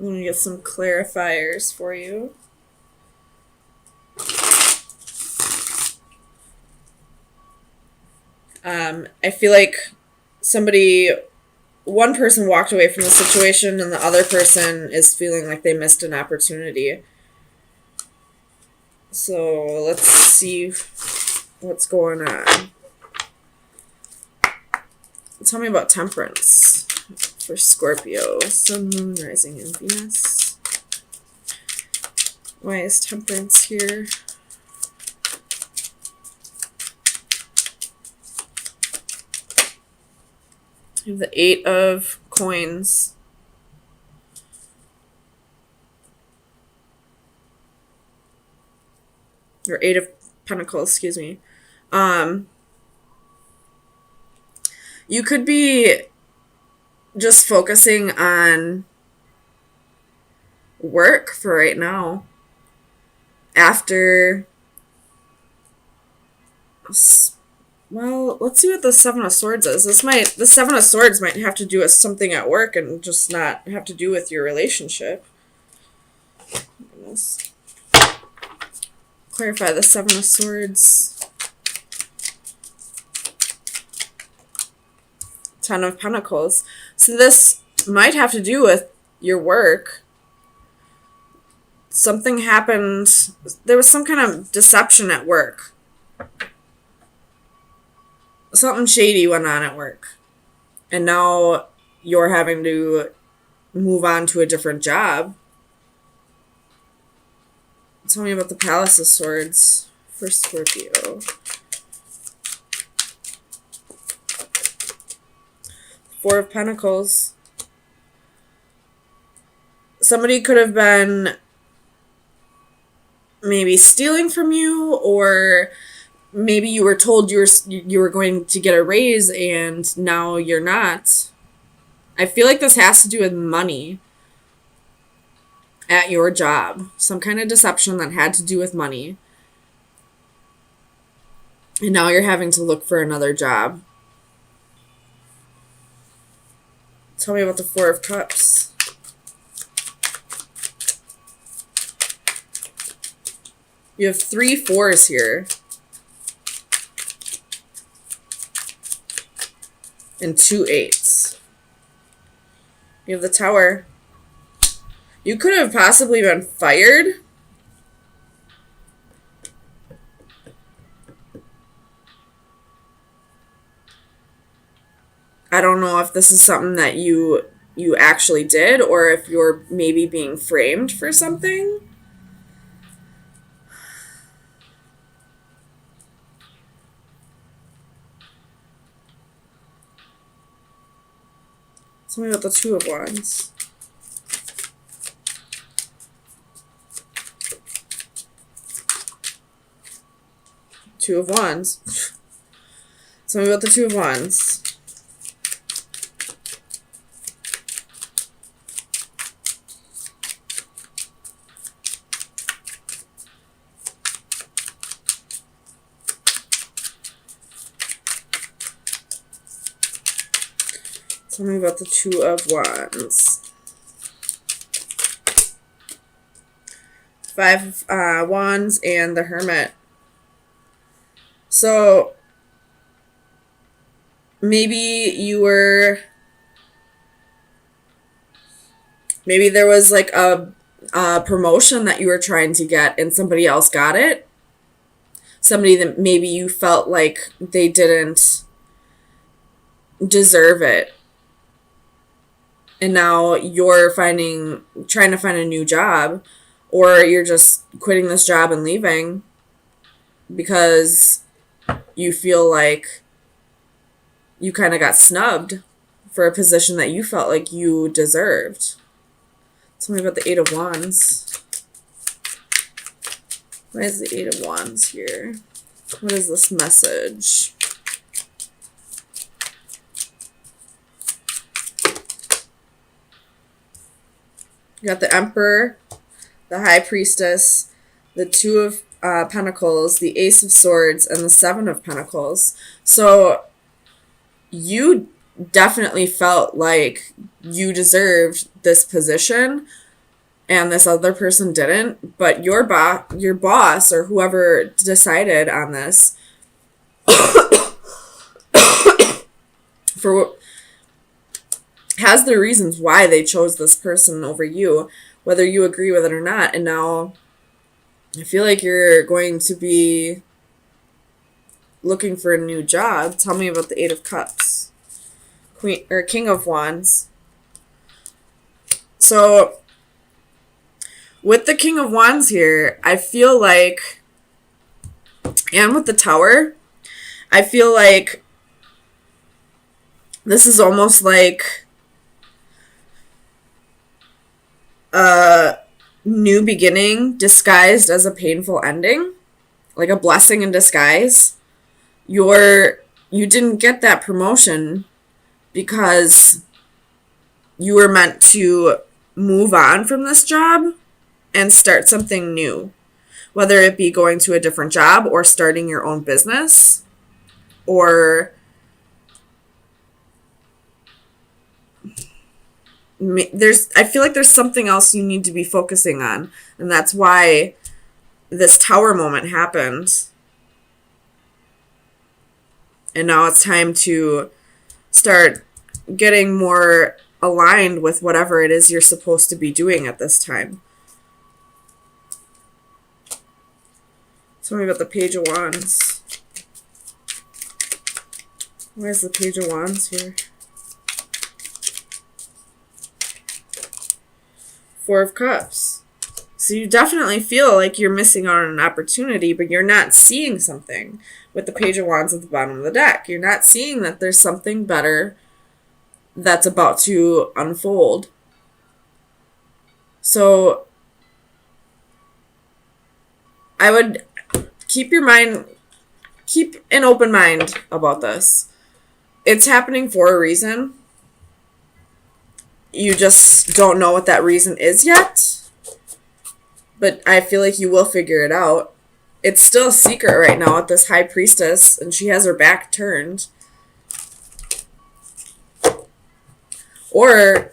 I'm going to get some clarifiers for you. I feel like one person walked away from the situation and the other person is feeling like they missed an opportunity. So let's see what's going on. Tell me about temperance for Scorpio. Sun, Moon, Rising, and Venus. Why is temperance here? You have the 8 of Coins. Or 8 of Pentacles, excuse me. You could be just focusing on work for right now. After, well, let's see what the 7 of Swords is. The 7 of Swords might have to do with something at work and just not have to do with your relationship. Goodness. Clarify the 7 of Swords. 10 of Pentacles. So this might have to do with your work. Something happened. There was some kind of deception at work. Something shady went on at work. And now you're having to move on to a different job. Tell me about the Palace of Swords for Scorpio. 4 of Pentacles. Somebody could have been maybe stealing from you, or maybe you were told you were going to get a raise and now you're not. I feel like this has to do with money at your job. Some kind of deception that had to do with money. And now you're having to look for another job. Tell me about the 4 of Cups. You have 3 4s here. And 2 8s. You have the Tower. You could have possibly been fired. I don't know if this is something that you actually did, or if you're maybe being framed for something. Tell me about the 2 of Wands. Two of Wands. Tell me about the 2 of Wands. Tell me about the 2 of Wands. 5 of Wands and the Hermit. So maybe there was like a promotion that you were trying to get and somebody else got it. Somebody that maybe you felt like they didn't deserve it. And now you're trying to find a new job, or you're just quitting this job and leaving because you feel like you kind of got snubbed for a position that you felt like you deserved. Tell me about the 8 of Wands. Why is the 8 of Wands here? What is this message? You got the Emperor, the High Priestess, the 2 of Pentacles, the Ace of Swords, and the 7 of Pentacles. So you definitely felt like you deserved this position, and this other person didn't, but your boss or whoever decided on this for has their reasons why they chose this person over you, whether you agree with it or not. And now I feel like you're going to be looking for a new job. Tell me about the Eight of Cups. Queen or King of Wands. So with the King of Wands here, I feel like, and with the Tower, I feel like this is almost like a new beginning disguised as a painful ending, like a blessing in disguise. You didn't get that promotion because you were meant to move on from this job and start something new, whether it be going to a different job or starting your own business, or I feel like there's something else you need to be focusing on, and that's why this Tower moment happened. And now it's time to start getting more aligned with whatever it is you're supposed to be doing at this time. Tell me about the Page of Wands. Why is the Page of Wands here? Four of Cups. So you definitely feel like you're missing out on an opportunity, but you're not seeing something. With the Page of Wands at the bottom of the deck, you're not seeing that there's something better that's about to unfold. So I would keep an open mind about this. It's happening for a reason. You just don't know what that reason is yet. But I feel like you will figure it out. It's still a secret right now with this High Priestess, and she has her back turned. Or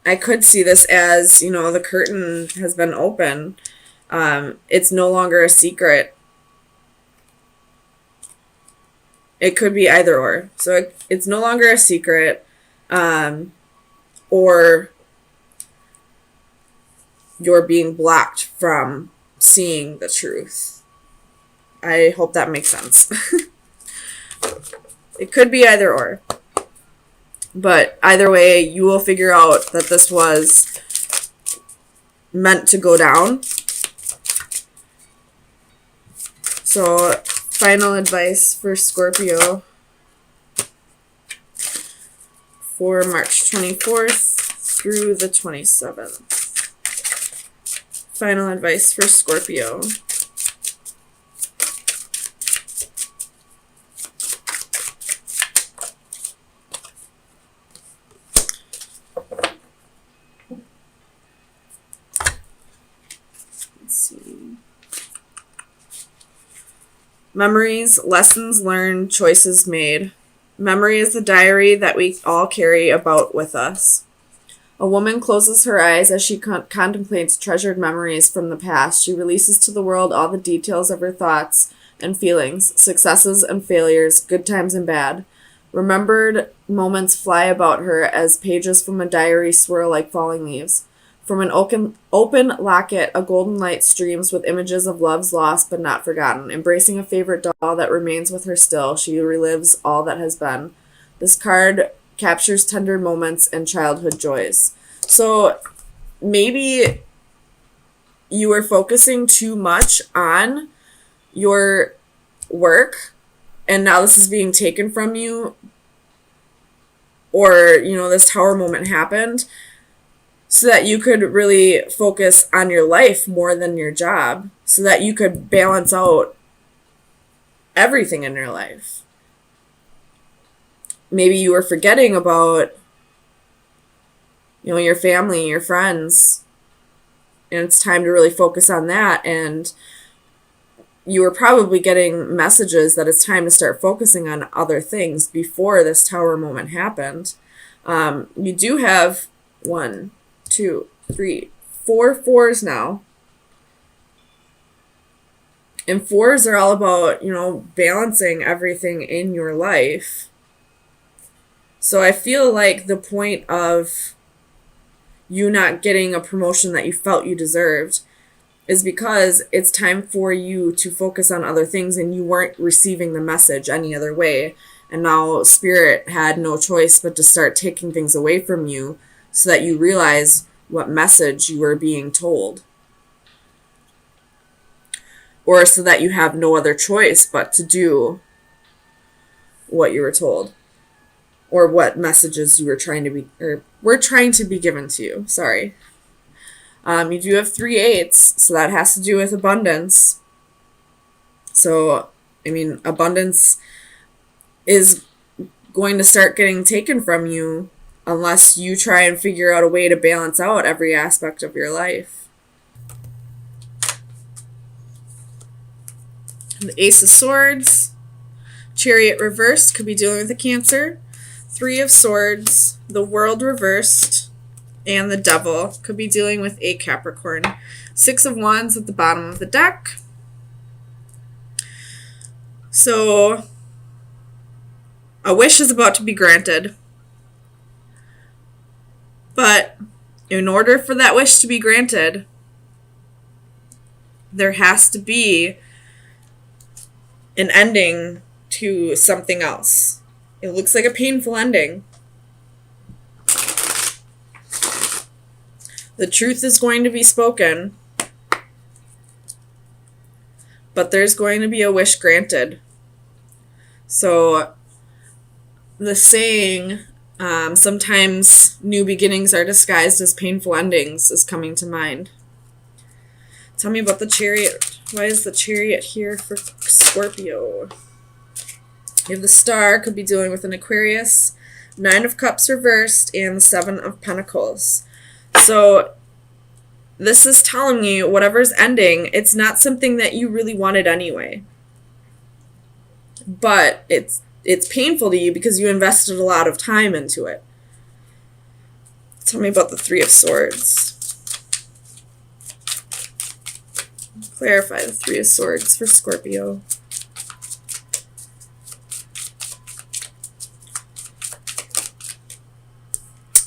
I could see this as, the curtain has been open. It's no longer a secret. It could be either or. So it's no longer a secret, or you're being blocked from seeing the truth. I hope that makes sense. It could be either or. But either way, you will figure out that this was meant to go down. So, final advice for Scorpio for March 24th through the 27th. Final advice for Scorpio. Let's see. Memories, lessons learned, choices made. Memory is the diary that we all carry about with us. A woman closes her eyes as she contemplates treasured memories from the past. She releases to the world all the details of her thoughts and feelings, successes and failures, good times and bad. Remembered moments fly about her as pages from a diary swirl like falling leaves. From an open locket, a golden light streams with images of loves lost but not forgotten. Embracing a favorite doll that remains with her still, she relives all that has been. This card captures tender moments and childhood joys. So maybe you were focusing too much on your work and now this is being taken from you, or this Tower moment happened so that you could really focus on your life more than your job, so that you could balance out everything in your life. Maybe you were forgetting about, your family, your friends, and it's time to really focus on that. And you were probably getting messages that it's time to start focusing on other things before this Tower moment happened. You do have 1, 2, three, four fours now. And fours are all about, balancing everything in your life. So I feel like the point of you not getting a promotion that you felt you deserved is because it's time for you to focus on other things and you weren't receiving the message any other way. And now Spirit had no choice but to start taking things away from you so that you realize what message you were being told. Or so that you have no other choice but to do what you were told. Or what messages you were were trying to be given to you. Sorry. You do have 3 8s, so that has to do with abundance. So, abundance is going to start getting taken from you unless you try and figure out a way to balance out every aspect of your life. The Ace of Swords, Chariot reversed, could be dealing with a Cancer. 3 of Swords, the World reversed, and the Devil could be dealing with a Capricorn. 6 of Wands at the bottom of the deck. So, a wish is about to be granted. But in order for that wish to be granted, there has to be an ending to something else. It looks like a painful ending. The truth is going to be spoken, but there's going to be a wish granted. So the saying, sometimes new beginnings are disguised as painful endings, is coming to mind. Tell me about the Chariot. Why is the Chariot here for Scorpio? You have the Star, could be dealing with an Aquarius, 9 of Cups reversed, and the 7 of Pentacles. So this is telling me whatever's ending, it's not something that you really wanted anyway. But it's painful to you because you invested a lot of time into it. Tell me about the 3 of Swords. Clarify the 3 of Swords for Scorpio.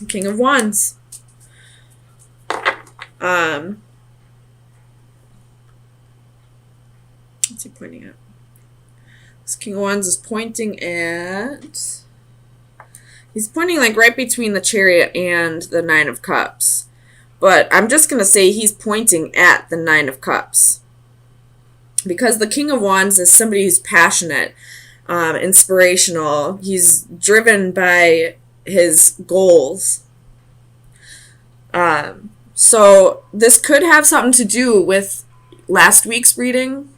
King of Wands. What's he pointing at? This King of Wands is pointing at... He's pointing like right between the Chariot and the 9 of Cups. But I'm just going to say he's pointing at the 9 of Cups. Because the King of Wands is somebody who's passionate, inspirational. He's driven by his goals. So this could have something to do with last week's reading.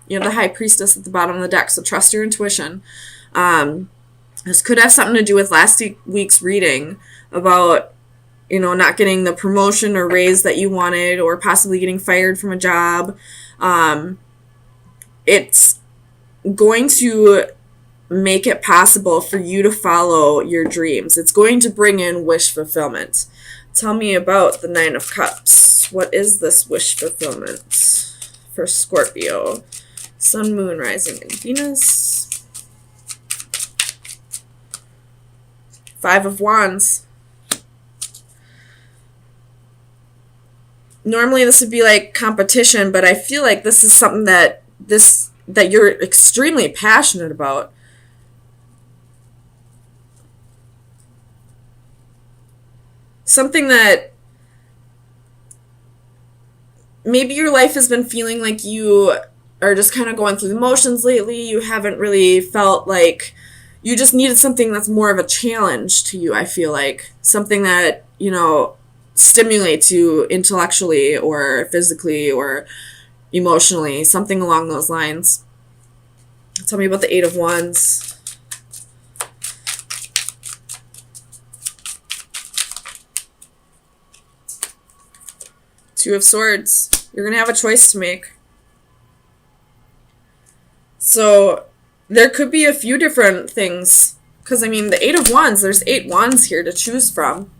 You have the High Priestess at the bottom of the deck, so trust your intuition. This could have something to do with last week's reading about, not getting the promotion or raise that you wanted, or possibly getting fired from a job. It's going to make it possible for you to follow your dreams. It's going to bring in wish fulfillment. Tell me about the 9 of Cups. What is this wish fulfillment for Scorpio? Sun, Moon, Rising, and Venus. 5 of Wands. Normally this would be like competition, but I feel like this is something that you're extremely passionate about. Something that maybe your life has been feeling like you are just kind of going through the motions lately. You haven't really felt like you just needed something that's more of a challenge to you, I feel like. Something that, stimulates you intellectually or physically or emotionally. Something along those lines. Tell me about the 8 of Wands. Two of Swords. You're going to have a choice to make. So there could be a few different things. Because, the 8 of Wands, there's 8 wands here to choose from.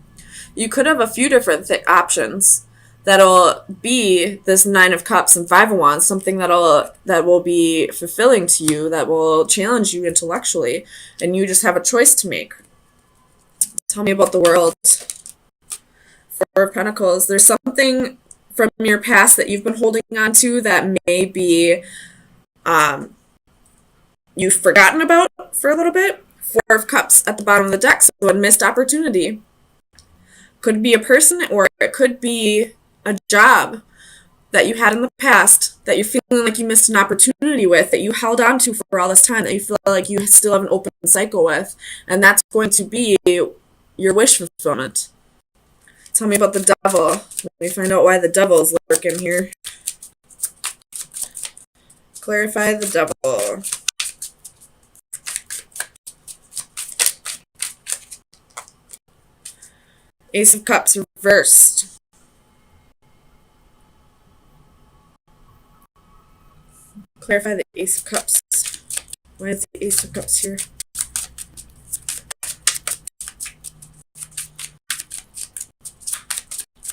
You could have a few different options that'll be this Nine of Cups and Five of Wands, something that will be fulfilling to you, that will challenge you intellectually, and you just have a choice to make. Tell me about the World. Four of Pentacles. There's something from your past that you've been holding on to that may be you've forgotten about for a little bit. Four of Cups at the bottom of the deck, so a missed opportunity. Could be a person, or it could be a job that you had in the past that you're feeling like you missed an opportunity with, that you held on to for all this time, that you feel like you still have an open cycle with, and that's going to be your wish fulfillment. Tell me about the Devil. Let me find out why the Devil is lurking here. Clarify the Devil. Ace of Cups reversed. Clarify the Ace of Cups. Why is the Ace of Cups here?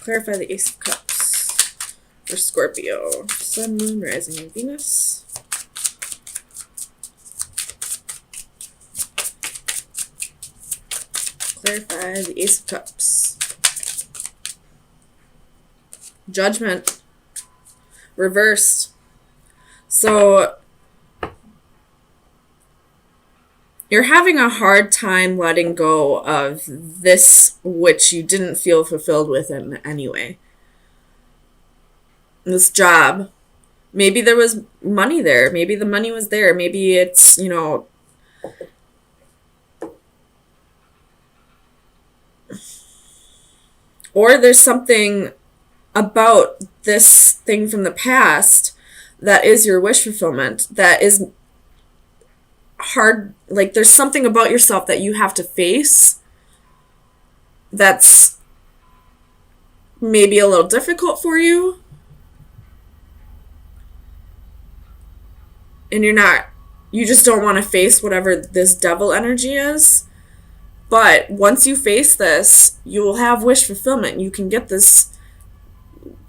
Clarify the Ace of Cups for Scorpio. Sun, Moon, Rising, and Venus. Clarify the Ace of Cups. Judgment. Reversed. So you're having a hard time letting go of this which you didn't feel fulfilled with in any way. This job. Maybe there was money there. Maybe the money was there. Maybe it's, or there's something about this thing from the past that is your wish fulfillment, that is hard. Like, there's something about yourself that you have to face that's maybe a little difficult for you, and you just don't want to face whatever this Devil energy is. But once you face this, you will have wish fulfillment. You can get this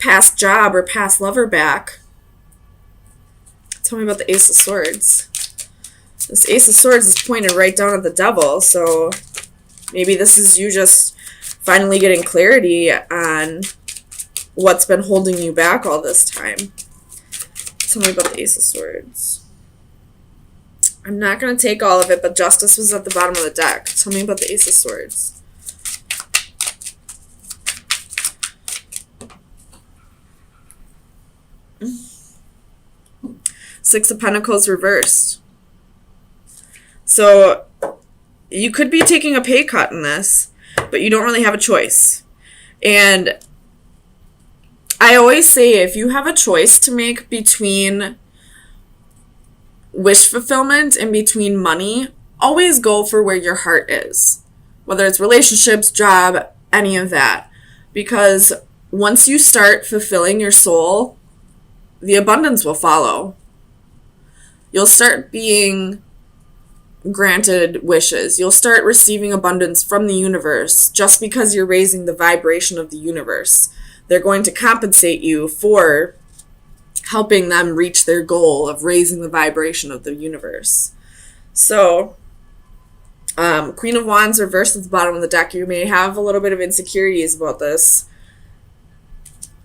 past job or past lover back. Tell me about the Ace of Swords. This Ace of Swords is pointed right down at the Devil, so maybe this is you just finally getting clarity on what's been holding you back all this time. Tell me about the Ace of Swords. I'm not going to take all of it, but Justice was at the bottom of the deck. Tell me about the Ace of Swords. Six of Pentacles reversed. So you could be taking a pay cut in this, but you don't really have a choice. And I always say, if you have a choice to make between wish fulfillment and between money, always go for where your heart is. Whether it's relationships, job, any of that. Because once you start fulfilling your soul, the abundance will follow. You'll start being granted wishes. You'll start receiving abundance from the universe just because you're raising the vibration of the universe. They're going to compensate you for helping them reach their goal of raising the vibration of the universe. So, Queen of Wands reversed at the bottom of the deck. You may have a little bit of insecurities about this.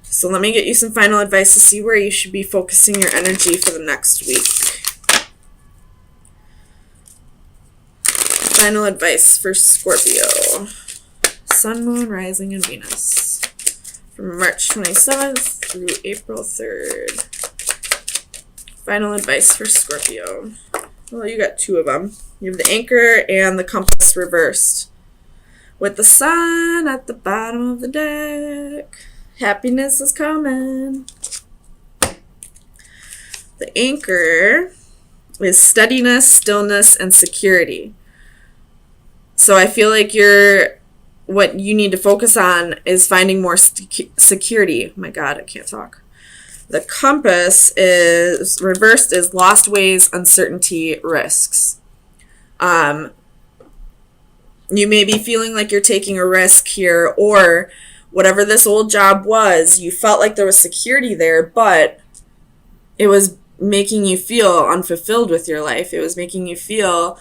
So let me get you some final advice to see where you should be focusing your energy for the next week. Final advice for Scorpio. Sun, Moon, Rising, and Venus. From March 27th through April 3rd. Final advice for Scorpio. Well, you got two of them. You have the Anchor and the Compass reversed. With the Sun at the bottom of the deck. Happiness is coming. The Anchor is steadiness, stillness, and security. So I feel like what you need to focus on is finding more security. Oh my God, I can't talk. The Compass is reversed is lost ways, uncertainty, risks. You may be feeling like you're taking a risk here, or whatever this old job was, you felt like there was security there, but it was making you feel unfulfilled with your life. It was making you feel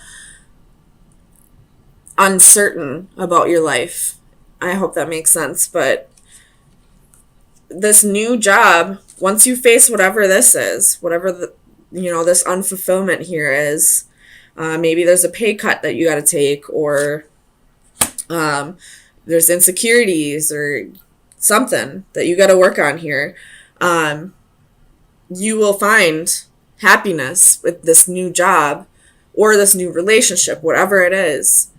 uncertain about your life. I hope that makes sense. But this new job, once you face whatever this is, whatever this unfulfillment here is, maybe there's a pay cut that you got to take, or there's insecurities or something that you got to work on here. You will find happiness with this new job or this new relationship, whatever it is.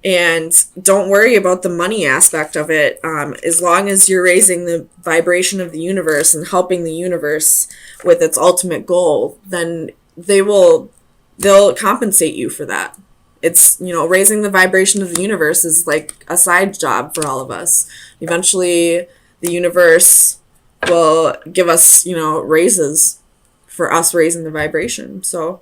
And don't worry about the money aspect of it. As long as you're raising the vibration of the universe and helping the universe with its ultimate goal, then they'll compensate you for that. It's, raising the vibration of the universe is like a side job for all of us. Eventually, the universe will give us, raises for us raising the vibration. So